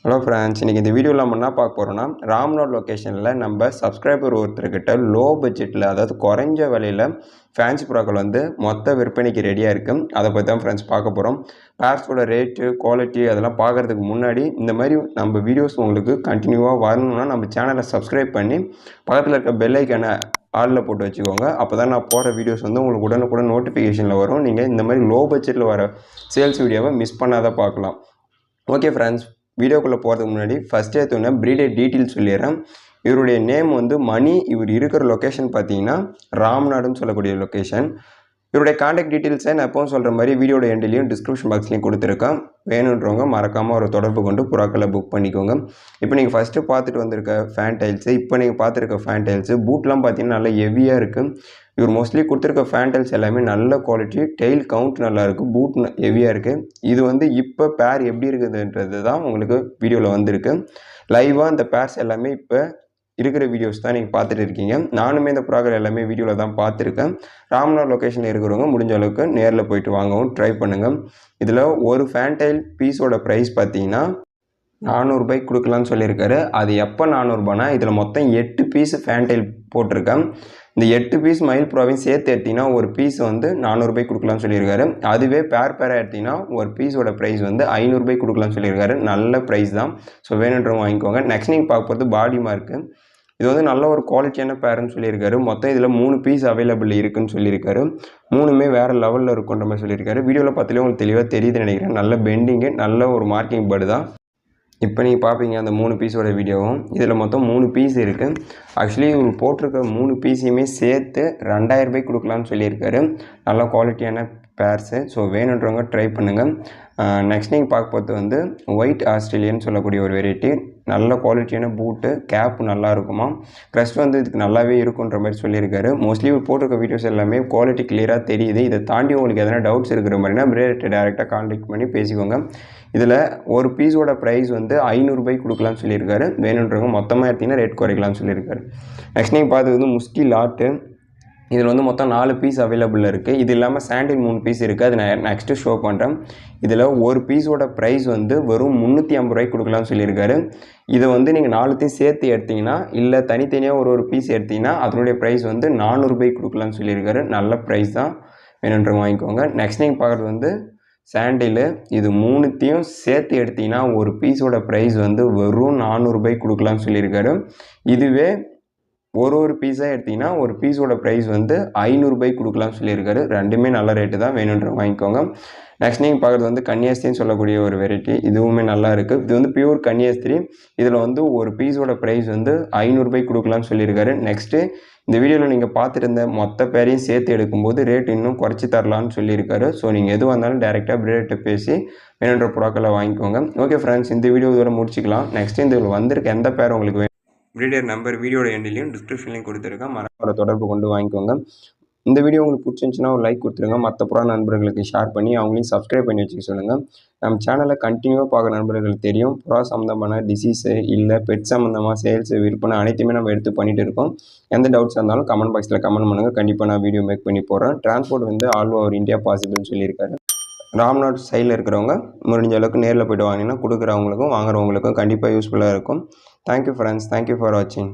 Hello friends, இன்றைக்கி இந்த வீடியோவில் நம்ம என்ன பார்க்க போகிறோம்னா, ராம்நாட் லொக்கேஷனில் நம்ம சப்ஸ்கிரைபர் ஒருத்தர்கிட்ட லோ பட்ஜெட்டில், அதாவது குறைஞ்ச விலையில் ஃபேன்சி புறாக்கள் வந்து மொத்த விற்பனைக்கு ரெடியாக இருக்குது. அதை பற்றி தான் ஃப்ரெண்ட்ஸ் பார்க்க போகிறோம். பேர்ஸோட ரேட்டு, குவாலிட்டி அதெல்லாம் பார்க்குறதுக்கு முன்னாடி இந்த மாதிரி நம்ம வீடியோஸ் உங்களுக்கு கண்டினியூவாக வரணும்னா நம்ம சேனலை சப்ஸ்கிரைப் பண்ணி பக்கத்தில் இருக்க பெல் ஐக்கானை ஆளில் போட்டு வச்சுக்கோங்க. அப்போ தான் நான் போகிற வீடியோஸ் வந்து உங்களுக்கு உடனுக்குடன் நோட்டிஃபிகேஷனில் வரும். நீங்கள் இந்த மாதிரி லோ பட்ஜெட்டில் வர சேல்ஸ் வீடியோவை மிஸ் பண்ணாத பார்க்கலாம். ஓகே ஃப்ரெண்ட்ஸ், வீடியோக்குள்ளே போகிறதுக்கு முன்னாடி ஃபஸ்ட் எடுத்தோன்னே ப்ரீடர் டீட்டெயில் சொல்லிடுறேன். இவருடைய நேம் வந்து மணி. இவர் இருக்கிற லொக்கேஷன் பார்த்தீங்கன்னா ராம்நாடுன்னு சொல்லக்கூடிய லொக்கேஷன். இவருடைய காண்டாக்ட் டீட்டெயில்ஸை நான் எப்பவும் சொல்கிற மாதிரி வீடியோட எண்ட்லேயும் டிஸ்கிரிப்ஷன் பாக்ஸ்லேயும் கொடுத்துருக்கேன். வேணுன்றவங்க மறக்காமல் ஒரு தொடர்பு கொண்டு புறாக்களை புக் பண்ணிக்கோங்க. இப்போ நீங்கள் ஃபஸ்ட்டு பார்த்துட்டு வந்திருக்க ஃபேன் டைல்ஸு, இப்போ நீங்கள் பார்த்துருக்க ஃபேன் டைல்ஸு பூட்லாம் பார்த்தீங்கன்னா நல்லா ஹெவியாக இருக்குது. இவர் மோஸ்ட்லி கொடுத்துருக்க ஃபேன் டைல்ஸ் எல்லாமே நல்ல குவாலிட்டி, டெய்ல் கவுண்ட் நல்லாயிருக்கு, பூட் ஹெவியாக இருக்குது. இது வந்து இப்போ பேர் எப்படி இருக்குதுன்றது தான் உங்களுக்கு வீடியோவில் வந்திருக்கு. லைவாக இந்த பேர்ஸ் எல்லாமே இப்போ இருக்கிற வீடியோஸ் தான் நீங்கள் பார்த்துட்டு இருக்கீங்க. நானுமே இந்த ப்ராக்ராம் எல்லாமே வீடியோவில் தான் பார்த்துருக்கேன். ராம்நாத் லொக்கேஷனில் இருக்கிறவங்க முடிஞ்ச அளவுக்கு நேரில் போயிட்டு வாங்கவும் ட்ரை பண்ணுங்கள். இதில் ஒரு ஃபேன் டைல் பீஸோட ப்ரைஸ் பார்த்தீங்கன்னா 400 ரூபாய்க்கு கொடுக்கலான்னு சொல்லியிருக்காரு. அது எப்போ 400 ரூபானா, இதில் மொத்தம் 8 பீஸ் ஃபேன் டைல் போட்டிருக்கேன். இந்த 8 பீஸ் மயில் ப்ராவையும் சேர்த்து எடுத்திங்கன்னா ஒரு பீஸ் வந்து 400 ரூபாய்க்கு கொடுக்கலான்னு சொல்லியிருக்காரு. அதுவே பேராக எடுத்திங்கன்னா ஒரு பீஸோட ப்ரைஸ் வந்து 500 ரூபாய்க்கு கொடுக்கலான்னு சொல்லியிருக்காரு. நல்ல ப்ரைஸ் தான். ஸோ வேணுன்றவங்க வாங்கிக்கோங்க. நெக்ஸ்ட் நீங்கள் பார்க்க போகிறது பாடி மார்க்கு. இது வந்து நல்ல ஒரு குவாலிட்டியான பேருன்னு சொல்லியிருக்காரு. மொத்தம் இதில் 3 பீஸ் அவைலபிள் இருக்குதுன்னு சொல்லியிருக்காரு. 3மே வேறு லெவலில் இருக்குன்ற மாதிரி சொல்லியிருக்காரு. வீடியோவில் பார்த்தாலே உங்களுக்கு தெளிவாக தெரியுதுன்னு நினைக்கிறேன். நல்ல பெண்டிங்கு, நல்ல ஒரு மார்க்கிங் பேர்டு தான். இப்போ நீங்கள் பார்ப்பீங்க அந்த 3 பீஸோட வீடியோவும். இதில் மொத்தம் 3 பீஸ் இருக்குது. ஆக்சுவலி இவர் போட்டிருக்க 3 பீஸையுமே சேர்த்து 2000 ரூபாய்க்கு கொடுக்கலான்னு சொல்லியிருக்காரு. நல்ல குவாலிட்டியான பேர்ஸு. ஸோ வேணுன்றவங்க ட்ரை பண்ணுங்கள். நெக்ஸ்ட் நீங்கள் பார்க்க போகிறது வந்து ஒயிட் ஆஸ்திரேலியன் சொல்லக்கூடிய ஒரு வெரைட்டி. நல்ல குவாலிட்டியான பூட்டு, கேப் நல்லா இருக்குமா, க்ரஸ்ட் வந்து இதுக்கு நல்லாவே இருக்குன்ற மாதிரி சொல்லியிருக்காரு. மோஸ்ட்லி இவர் போட்டிருக்க வீடியோஸ் எல்லாமே குவாலிட்டி கிளியராக தெரியுது. இதை தாண்டி உங்களுக்கு எதனா டவுட்ஸ் இருக்கிற மாதிரினா பிரேட்டை டேரெக்டாக கான்டாக்ட் பண்ணி பேசிக்கோங்க. இதில் ஒரு பீஸோட ப்ரைஸ் வந்து 500 ரூபாய்க்கு கொடுக்கலான்னு சொல்லியிருக்காரு. வேணுன்றவங்க மொத்தமாக எடுத்திங்கன்னா ரேட் குறைக்கலாம்னு சொல்லியிருக்காரு. நெக்ஸ்ட் நீங்கள் பார்த்தது வந்து முஸ்கி லாட்டு. இதில் வந்து மொத்தம் 4 பீஸ் அவைலபிள் இருக்குது. இது இல்லாமல் சாண்டில் 3 பீஸ் இருக்குது. அது நான் நெக்ஸ்ட்டு ஷோ பண்ணுறேன். இதில் ஒரு பீஸோட ப்ரைஸ் வந்து வெறும் 350 ரூபாய்க்கு கொடுக்கலாம்னு சொல்லியிருக்காரு. இதை வந்து நீங்கள் 4த்தையும் சேர்த்து எடுத்திங்கன்னா, இல்லை தனித்தனியாக ஒரு பீஸ் எடுத்திங்கன்னா அதனுடைய ப்ரைஸ் வந்து 400 ரூபாய்க்கு கொடுக்கலாம்னு சொல்லியிருக்காரு. நல்ல ப்ரைஸ் தான். வேணுன்றவங்க வாங்கிக்கோங்க. நெக்ஸ்ட் நீங்கள் பார்க்குறது வந்து சாண்டிலு. இது 3த்தையும் சேர்த்து எடுத்திங்கன்னா ஒரு பீஸோட ப்ரைஸ் வந்து வெறும் 400 ரூபாய்க்கு கொடுக்கலாம்னு சொல்லியிருக்காரு. இதுவே ஒரு பீஸாக எடுத்திங்கன்னா ஒரு பீஸோட ப்ரைஸ் வந்து 500 ரூபாய்க்கு கொடுக்கலாம்னு சொல்லியிருக்காரு. ரெண்டுமே நல்ல ரேட்டு தான். வேணுன்றவங்க வாங்கிக்கோங்க. நெக்ஸ்ட் நீங்கள் பார்க்குறது வந்து கன்னியாஸ்திரின்னு சொல்லக்கூடிய ஒரு வெரைட்டி. இதுவுமே நல்லா இருக்குது. இது வந்து பியூர் கன்னியாஸ்திரி. இதில் வந்து ஒரு பீஸோட ப்ரைஸ் வந்து 500 ரூபாய்க்கு கொடுக்கலாம்னு சொல்லியிருக்காரு. நெக்ஸ்ட்டு இந்த வீடியோவில் நீங்கள் பார்த்துட்டு இருந்த மொத்த பேரையும் சேர்த்து எடுக்கும்போது ரேட் இன்னும் குறைச்சி தரலான்னு சொல்லியிருக்காரு. ஸோ நீங்கள் எதுவாக இருந்தாலும் டேரெக்டாக பிரேட்டை பேசி வேணுன்ற புறாக்களை வாங்கிக்கோங்க. ஓகே ஃப்ரெண்ட்ஸ், இந்த வீடியோ இதோட முடிச்சிக்கலாம். நெக்ஸ்ட்டு இந்த வந்திருக்க எந்த பேர் உங்களுக்கு வேணும், ப்ரீடர் நம்பர் வீடியோட எண்ட்லேயும் டிஸ்கிரிப்ஷன்லையும் கொடுத்துருக்கேன். மறக்காம தொடர்பு கொண்டு வாங்கிக்கோங்க. இந்த வீடியோ உங்களுக்கு பிடிச்சிருந்துச்சுன்னா ஒரு லைக் கொடுத்துருங்க. மற்ற புறா நண்பர்களுக்கு ஷேர் பண்ணி அவங்களையும் சப்ஸ்கிரைப் பண்ணி வச்சுக்க சொல்லுங்கள். நம்ம சேனலை கண்டினியூவாக பார்க்குற நண்பர்களுக்கு தெரியும், புறா சம்மந்தமான டிசீஸு இல்லை பெட் சம்மந்தமாக சேல்ஸு, விற்பனை அனைத்துமே நம்ம எடுத்து பண்ணிகிட்டு இருக்கோம். எந்த டவுட்ஸ் இருந்தாலும் கமெண்ட் பாக்ஸில் கமெண்ட் பண்ணுங்கள். கண்டிப்பாக நான் வீடியோ மேக் பண்ணி போடுறேன். டிரான்ஸ்போர்ட் வந்து ஆல் ஓவர் இந்தியா பாசிபிள்னு சொல்லியிருக்காரு. ராம்நாட் சைடில் இருக்கிறவங்க முடிஞ்ச அளவுக்கு நேரில் போய்ட்டு வாங்கினீங்கன்னா கொடுக்குறவங்களுக்கும் வாங்குறவங்களுக்கும் கண்டிப்பாக யூஸ்ஃபுல்லாக இருக்கும். Thank you friends. தேங்க்யூ ஃபார் வாட்சிங்.